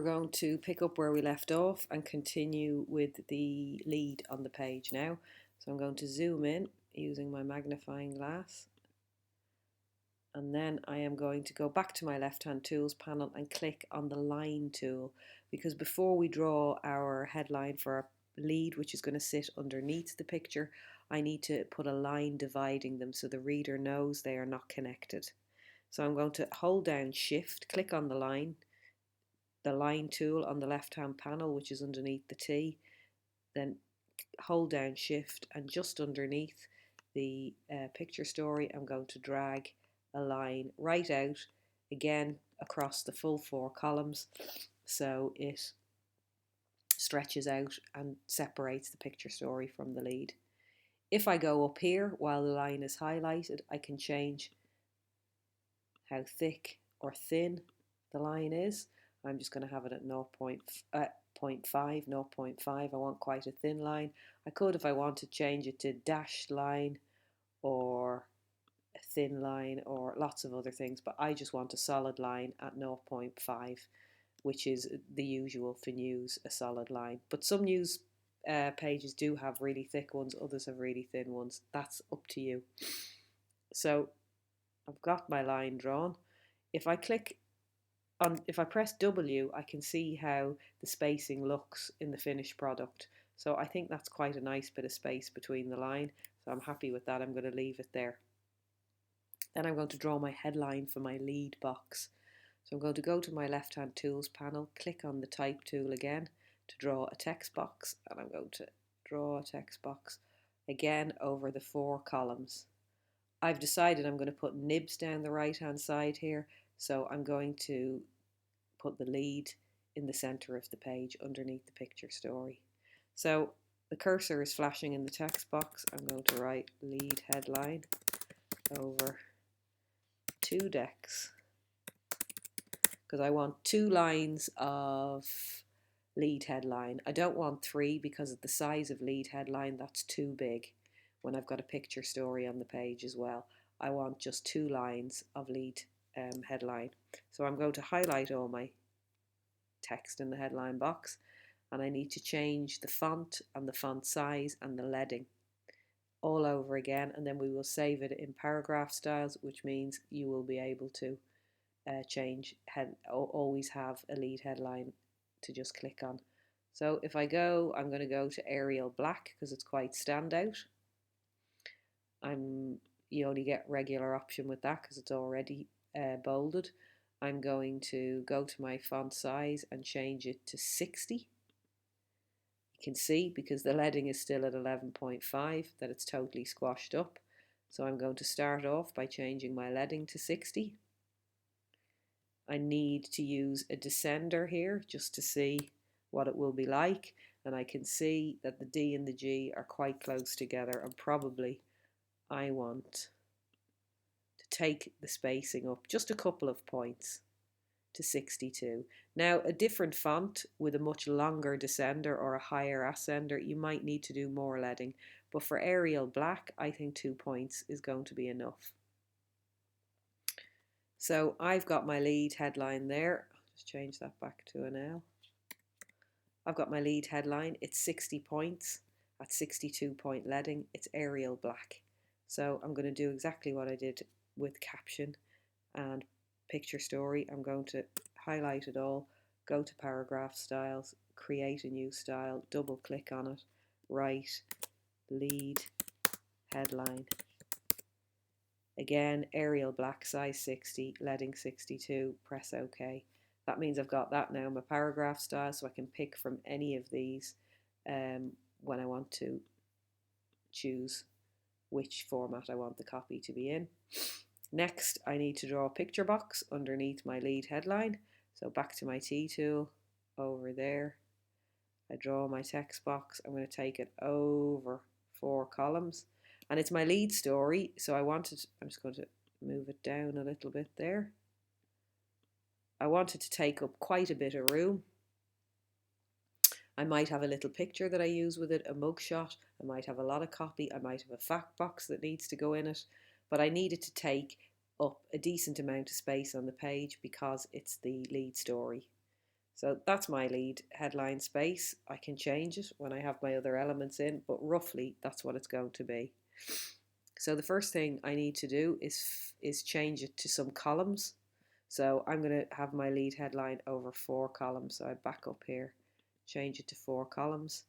going to pick up where we left off and continue with the lead on the page now. So I'm going to zoom in using my magnifying glass. And then I am going to go back to my left-hand tools panel and click on the line tool, because before we draw our headline for our lead, which is going to sit underneath the picture, I need to put a line dividing them so the reader knows they are not connected. So I'm going to hold down Shift, click on the line tool on the left hand panel, which is underneath the T, then hold down Shift, and just underneath the picture story I'm going to drag a line right out again across the full 4 columns so it stretches out and separates the picture story from the lead. If I go up here while the line is highlighted, I can change how thick or thin the line is. I'm just going to have it at 0.5, 0.5. I want quite a thin line. I could, if I want to, change it to dashed line or a thin line or lots of other things, but I just want a solid line at 0.5, which is the usual for news, a solid line. But some news pages do have really thick ones, others have really thin ones. That's up to you. So I've got my line drawn. If I press W, I can see how the spacing looks in the finished product. So I think that's quite a nice bit of space between the line. So I'm happy with that. I'm going to leave it there. Then I'm going to draw my headline for my lead box. So I'm going to go to my left-hand tools panel, click on the type tool again to draw a text box, and I'm going to draw a text box again over the 4 columns. I've decided I'm going to put nibs down the right-hand side here, so I'm going to put the lead in the center of the page underneath the picture story. So the cursor is flashing in the text box. I'm going to write lead headline over 2 decks, because I want 2 lines of lead headline. I don't want 3 because of the size of lead headline. That's too big when I've got a picture story on the page as well. I want just 2 lines of lead headline. So I'm going to highlight all my text in the headline box, and I need to change the font and the font size and the leading all over again, and then we will save it in paragraph styles, which means you will be able to always have a lead headline to just click on. So if I'm going to go to Arial Black because it's quite standout. You only get regular option with that because it's already bolded. I'm going to go to my font size and change it to 60. You can see, because the leading is still at 11.5, that it's totally squashed up. So I'm going to start off by changing my leading to 60. I need to use a descender here just to see what it will be like, and I can see that the D and the G are quite close together, and probably I want to take the spacing up just a couple of points to 62. Now, a different font with a much longer descender or a higher ascender, you might need to do more leading, but for Arial Black, I think 2 points is going to be enough. So I've got my lead headline there. I'll just change that back to an L. I've got my lead headline. It's 60 points at 62 point leading. It's Arial Black. So I'm going to do exactly what I did with caption and picture story. I'm going to highlight it all, go to paragraph styles, create a new style, double click on it, write lead headline. Again, Arial Black, size 60, leading 62, press OK. That means I've got that now in my paragraph style, so I can pick from any of these when I want to choose which format I want the copy to be in. Next, I need to draw a picture box underneath my lead headline. So back to my T tool, over there. I draw my text box. I'm going to take it over 4 columns. And it's my lead story, so I'm just going to move it down a little bit there. I want it to take up quite a bit of room. I might have a little picture that I use with it, a mugshot. I might have a lot of copy. I might have a fact box that needs to go in it. But I need it to take up a decent amount of space on the page because it's the lead story. So that's my lead headline space. I can change it when I have my other elements in, but roughly that's what it's going to be. So the first thing I need to do is change it to some columns. So I'm going to have my lead headline over 4 columns. So I back up here, change it to 4 columns,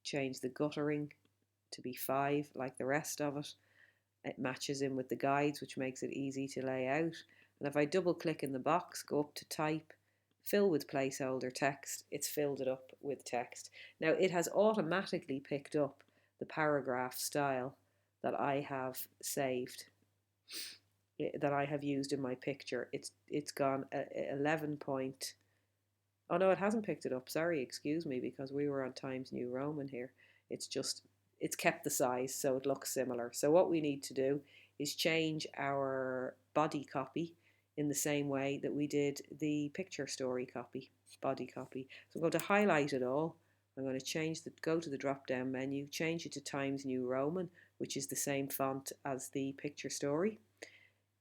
change the guttering to be 5 like the rest of it. It matches in with the guides, which makes it easy to lay out. And if I double click in the box, go up to type, fill with placeholder text, it's filled it up with text. Now it has automatically picked up the paragraph style that I have saved, that I have used in my picture. It's gone 11 point. Oh no, it hasn't picked it up. Sorry, excuse me, because we were on Times New Roman here. It's kept the size so it looks similar. So what we need to do is change our body copy in the same way that we did the picture story copy, body copy. So I'm going to highlight it all. I'm going to go to the drop down menu, change it to Times New Roman, which is the same font as the picture story.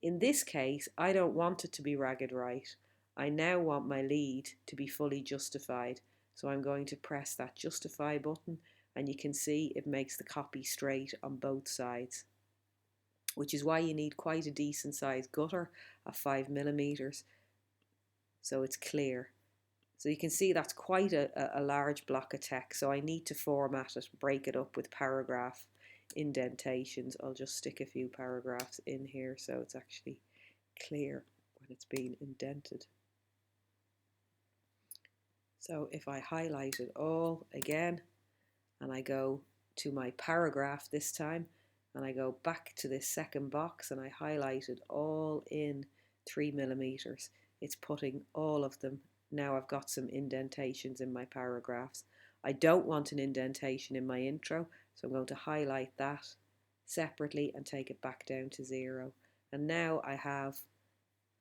In this case, I don't want it to be ragged right. I now want my lead to be fully justified. So I'm going to press that justify button, and you can see it makes the copy straight on both sides, which is why you need quite a decent sized gutter of 5mm so it's clear. So you can see that's quite a large block of text, so I need to format it, break it up with paragraph indentations. I'll just stick a few paragraphs in here so it's actually clear when it's being indented. So if I highlight it all again, and I go to my paragraph this time, and I go back to this second box and I highlight it all in 3mm, it's putting all of them. Now I've got some indentations in my paragraphs. I don't want an indentation in my intro, so I'm going to highlight that separately and take it back down to 0. And now I have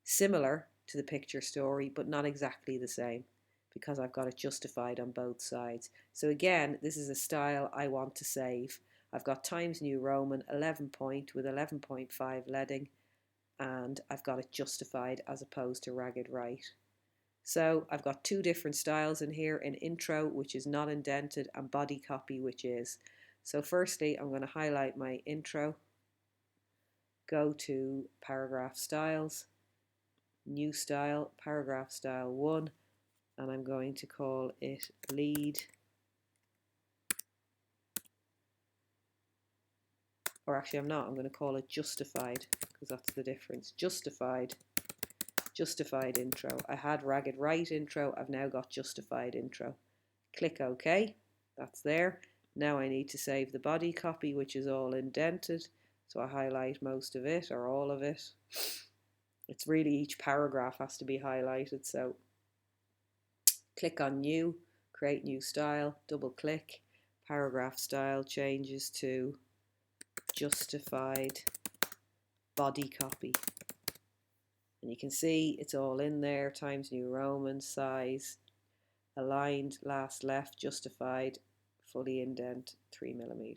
similar to the picture story, but not exactly the same, because I've got it justified on both sides. So again, this is a style I want to save. I've got Times New Roman 11 point with 11.5 leading, and I've got it justified as opposed to ragged right. So I've got 2 different styles in here, an intro which is not indented and body copy which is. So firstly I'm going to highlight my intro, go to paragraph styles, new style, paragraph style 1, and I'm going to call it lead, or actually I'm not, I'm going to call it justified, because that's the difference. Justified intro. I had ragged right intro, I've now got justified intro. Click OK, that's there. Now I need to save the body copy, which is all indented, so I highlight most of it or all of it. It's really each paragraph has to be highlighted, so click on new, create new style, double click, paragraph style changes to justified body copy. And you can see it's all in there, Times New Roman, size, aligned, last left, justified, fully indent, 3mm.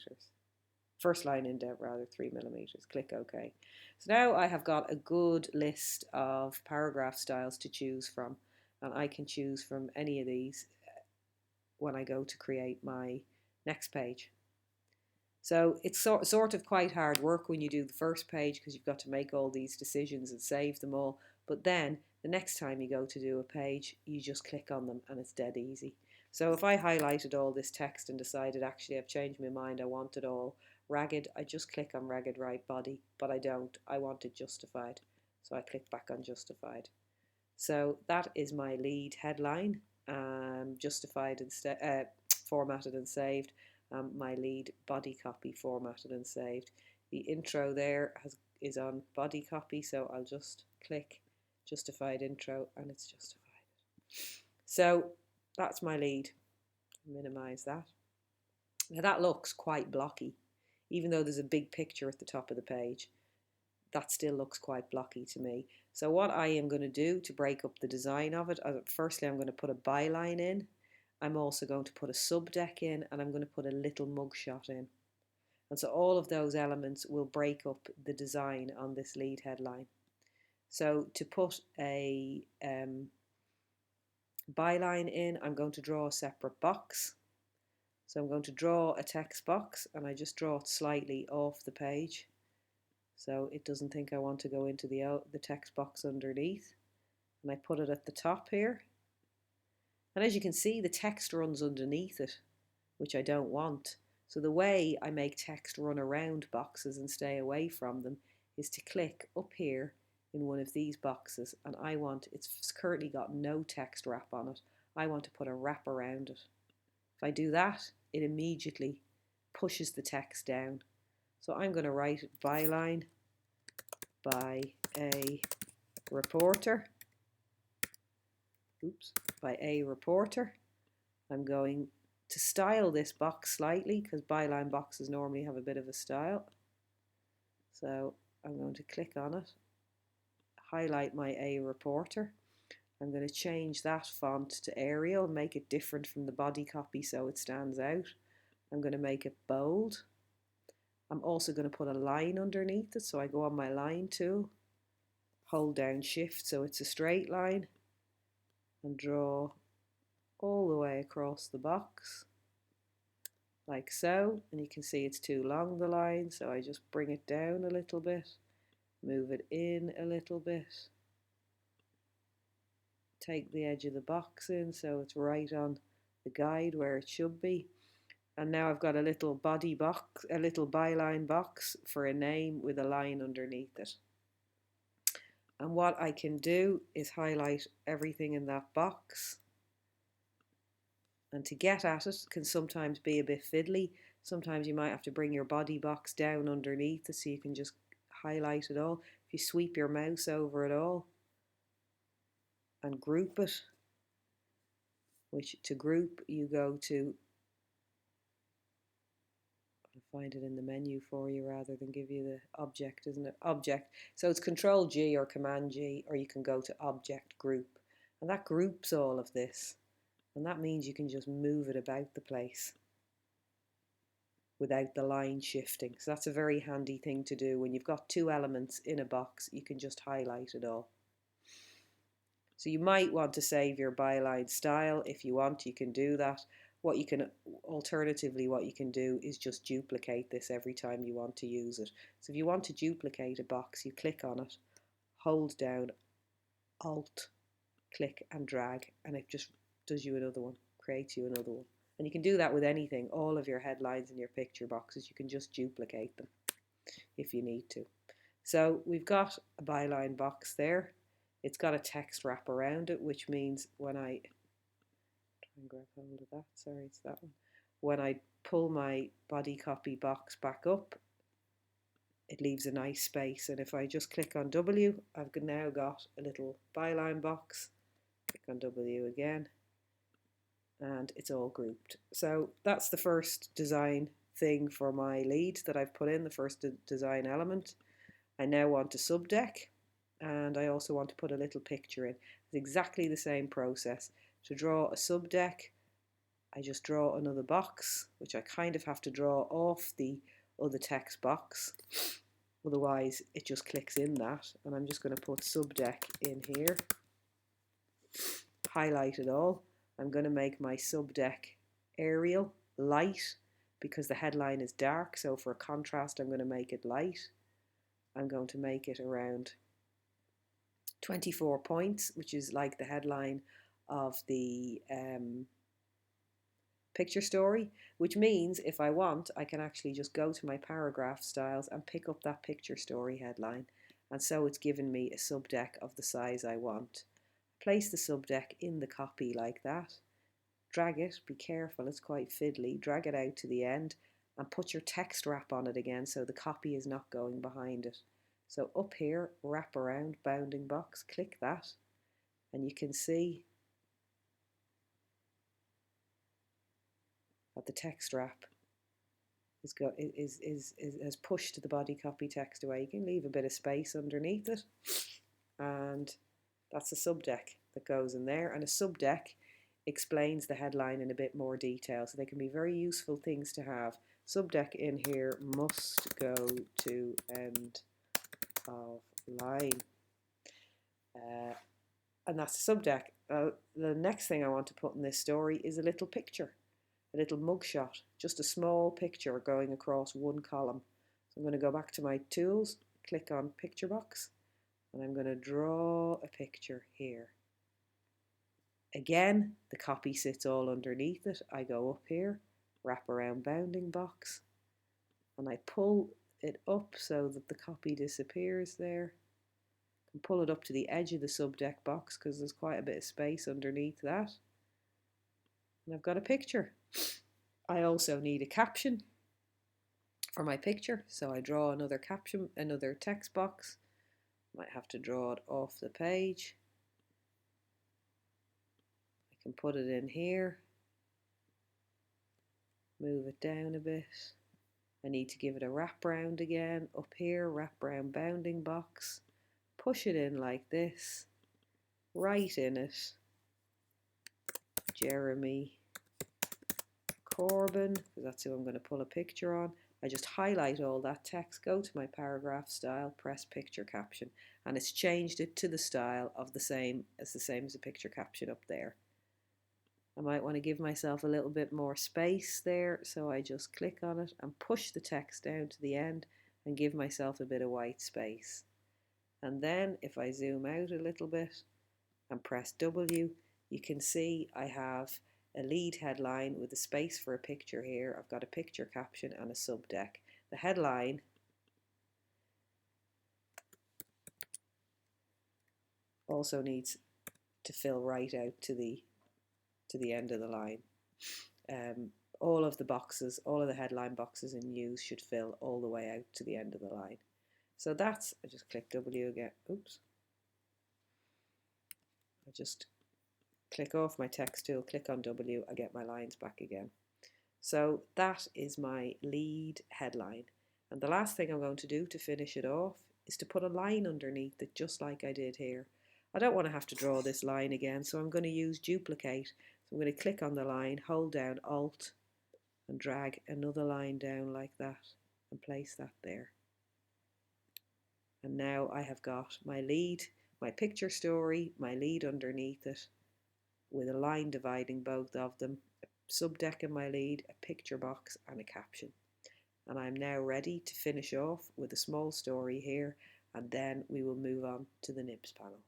First line indent rather, 3mm. Click OK. So now I have got a good list of paragraph styles to choose from, and I can choose from any of these when I go to create my next page. So it's sort of quite hard work when you do the first page, because you've got to make all these decisions and save them all. But then the next time you go to do a page, you just click on them and it's dead easy. So if I highlighted all this text and decided actually I've changed my mind, I want it all ragged, I just click on ragged right body, but I don't. I want it justified. So I click back on justified. So that is my lead headline, justified and formatted and saved. My lead body copy formatted and saved. The intro there is on body copy, so I'll just click justified intro and it's justified. So that's my lead. Minimize that. Now that looks quite blocky, even though there's a big picture at the top of the page. That still looks quite blocky to me. So what I am going to do to break up the design of it, firstly I'm going to put a byline in. I'm also going to put a subdeck in, and I'm going to put a little mugshot in. And so all of those elements will break up the design on this lead headline. So to put a byline in, I'm going to draw a separate box. So I'm going to draw a text box, and I just draw it slightly off the page so it doesn't think I want to go into the text box underneath. And I put it at the top here. And as you can see, the text runs underneath it, which I don't want. So the way I make text run around boxes and stay away from them is to click up here in one of these boxes, and it's currently got no text wrap on it. I want to put a wrap around it. If I do that, it immediately pushes the text down. So I'm going to write byline by a reporter. By a reporter. I'm going to style this box slightly because byline boxes normally have a bit of a style. So I'm going to click on it, highlight my A reporter. I'm going to change that font to Arial, make it different from the body copy so it stands out. I'm going to make it bold. I'm also going to put a line underneath it, so I go on my line tool, hold down shift so it's a straight line, and draw all the way across the box like so. And you can see it's too long, the line, so I just bring it down a little bit, move it in a little bit, take the edge of the box in so it's right on the guide where it should be. And now I've got a little body box, a little byline box for a name with a line underneath it. And what I can do is highlight everything in that box. And to get at it can sometimes be a bit fiddly. Sometimes you might have to bring your body box down underneath it so you can just highlight it all. If you sweep your mouse over it all and group it, which to group you go to, I'll find it in the menu for you rather than give you the object, isn't it? Object. So it's Control G or Command G, or you can go to Object Group. And that groups all of this. And that means you can just move it about the place without the line shifting. So that's a very handy thing to do. When you've got two elements in a box, you can just highlight it all. So you might want to save your byline style. If you want, you can do that. Alternatively, what you can do is just duplicate this every time you want to use it. So if you want to duplicate a box, you click on it, hold down Alt, click and drag, and it just does you another one, creates you another one. And you can do that with anything. All of your headlines and your picture boxes, you can just duplicate them if you need to. So we've got a byline box there. It's got a text wrap around it, which means when I try and grab hold of that, sorry, it's that one. When I pull my body copy box back up, it leaves a nice space. And if I just click on W, I've now got a little byline box. Click on W again, and it's all grouped. So that's the first design thing for my lead that I've put in, the first design element. I now want a subdeck, and I also want to put a little picture in. It's exactly the same process. To draw a subdeck, I just draw another box, which I kind of have to draw off the other text box. Otherwise, it just clicks in that. And I'm just going to put subdeck in here, highlight it all. I'm going to make my subdeck Arial light because the headline is dark. So for a contrast, I'm going to make it light. I'm going to make it around 24 points, which is like the headline of the picture story, which means if I want, I can actually just go to my paragraph styles and pick up that picture story headline. And so it's given me a subdeck of the size I want. Place the subdeck in the copy like that. Drag it, be careful, it's quite fiddly. Drag it out to the end and put your text wrap on it again so the copy is not going behind it. So up here, wrap around bounding box, click that, and you can see that the text wrap has pushed the body copy text away. You can leave a bit of space underneath it, and that's a subdeck that goes in there. And a subdeck explains the headline in a bit more detail, so they can be very useful things to have. Subdeck in here must go to end of line. and that's the subdeck. The next thing I want to put in this story is a little picture, a little mugshot, just a small picture going across one column. So I'm going to go back to my tools, click on picture box, and I'm going to draw a picture here. Again, the copy sits all underneath it. I go up here, wrap around bounding box, and I pull it up so that the copy disappears there. I can pull it up to the edge of the subdeck box because there's quite a bit of space underneath that. And I've got a picture. I also need a caption for my picture, so I draw another caption, another text box. Might have to draw it off the page. I can put it in here, move it down a bit. I need to give it a wrap round again, up here, wrap round bounding box, push it in like this, write in it, Jeremy Corbyn, because that's who I'm going to pull a picture on. I just highlight all that text, go to my paragraph style, press picture caption, and it's changed it to the style of the same as the picture caption up there. I might want to give myself a little bit more space there, so I just click on it and push the text down to the end and give myself a bit of white space. And then if I zoom out a little bit and press W, you can see I have a lead headline with a space for a picture here. I've got a picture caption and a subdeck. The headline also needs to fill right out to the end of the line. All of the boxes, all of the headline boxes in news should fill all the way out to the end of the line. So that's, I just click W again, oops. I just click off my text tool, click on W, I get my lines back again. So that is my lead headline. And the last thing I'm going to do to finish it off is to put a line underneath it, just like I did here. I don't want to have to draw this line again, so I'm going to use duplicate. So I'm going to click on the line, hold down Alt, and drag another line down like that, and place that there. And now I have got my lead, my picture story, my lead underneath it, with a line dividing both of them, a subdeck in my lead, a picture box, and a caption. And I'm now ready to finish off with a small story here, and then we will move on to the nibs panel.